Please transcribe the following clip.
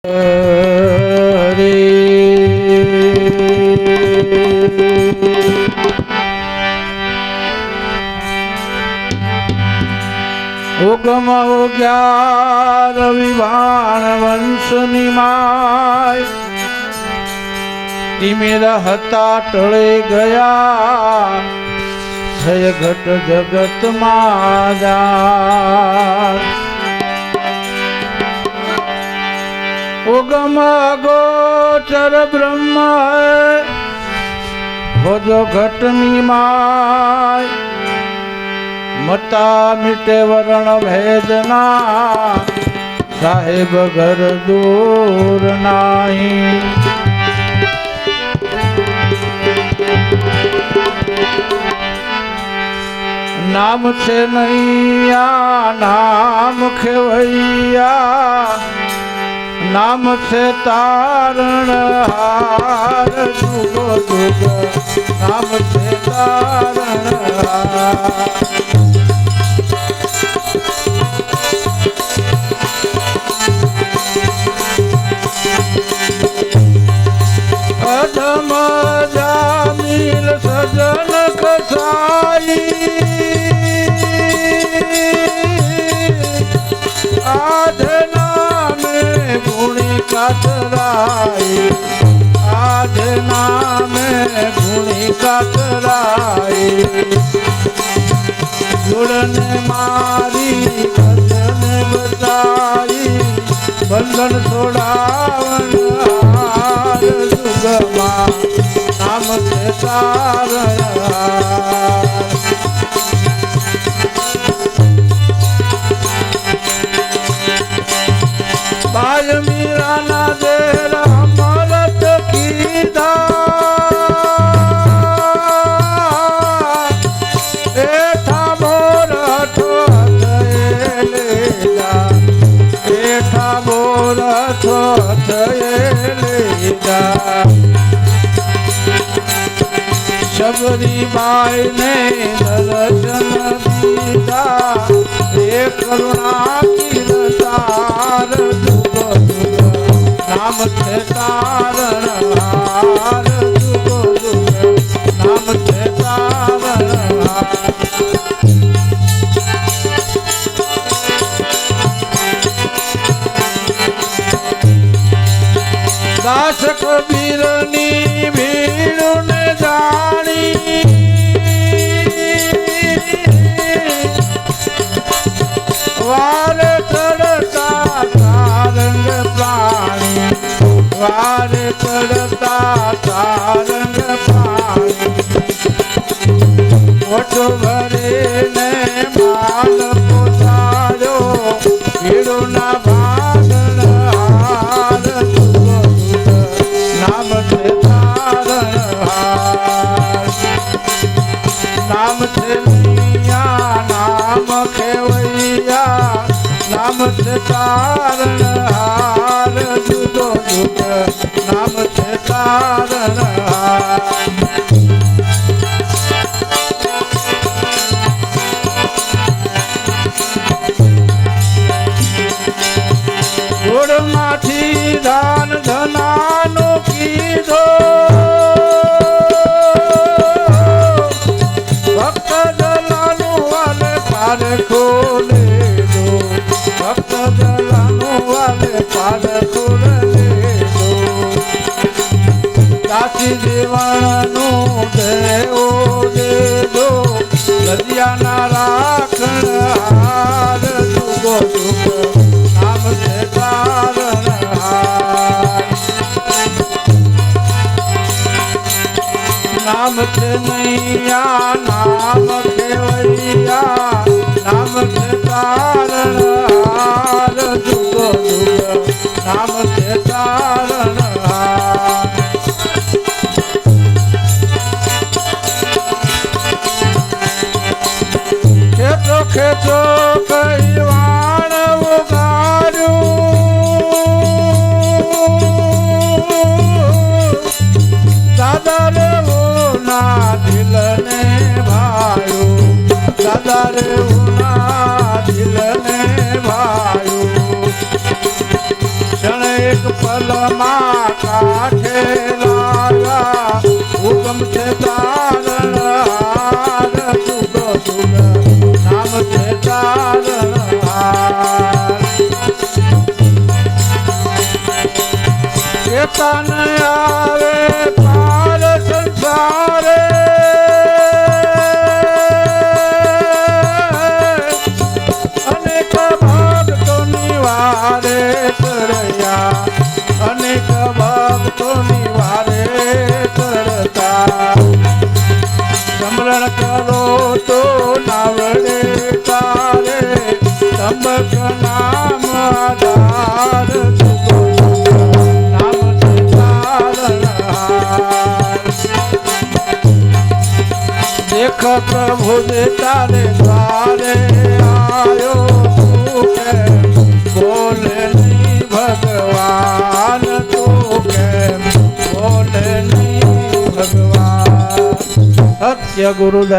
ઉગમ ઉગ્યા રવિવાણ વંશની માય તિમિર હતા ટળે ગયા જય ઘટ જગત માં ઉગમ ગોચર બ્રહ્મ ભોજો ઘટની માય મતા મિટે વરણ ભેદના સાહેબ ઘર દૂર નાહી નામ છે નૈયા નામ ખેવૈયા નામ છે તારણ હાર જુગો જુગ નામ છે તારણ હાર અધમ જામીલ સજન કસાઈ આધના में गुणी कातराई आधना में गुणी कातराई जुड़ने मारी भजन बताई बंधन छोड़ावन हार जुगमा नाम से तारण बाल मीरा ना देर अमरत कीधा एठा मोर ठोत लेगा एठा मोर ठोत लेगा शबरी बाई ने दर्शन दीदा ए करुणा की रसार नाम से तारण हार जुगो जुग नाम से तारण हार दास कबीर नी भीड़ ने जानी वार चढ़ता तारंग प्राणी वार चढ़ता तारंग प्राणी ओठो भरे ने माल पोतायो भीड़ो ना भागण हार जुगो जुग नाम से तारण हार नाम से नैया नाम खेवैया नाम से तारण हार जुगो जुग नाम से तारण हार गोड़ माठी दान धनानो कीधो भक्त दलानु वाले पार खोले दो भक्त दलानु वाले पार खोले दो दासी जीवनु देवो दे दो लजिया ना राखण हार जुगो जुग नाम से तारण हार नाम से नैया नाम खेवैया नाम से तारण हार जुगो जुग नाम से तारण हार खेचो खेचो कईवाण उगारू दादा रे वो ना दिल ने भायो दादा रे वो ना दिल ने भायो क्षण एक પલમાં કાઠે લાયા હુકમ છે તારણહાર જુગો જુગ નામ છે તારણહાર ચેતન આવે પાર સંસારે અનેક ભક્તોની વારે ચડ્યા અનેક ભક્તોની વારે ચડતા સમરણ કરો તો નાવડે તારે તંબક નામ આધાર જુગો નામ છે તારણહાર દેખ પ્રભુ દે તારે દ્વારે આયો તું કેમ બોલે નહીં ભગવાન તું કેમ બોલે નહીં ભગવાન સત્ય ગુરુદેવ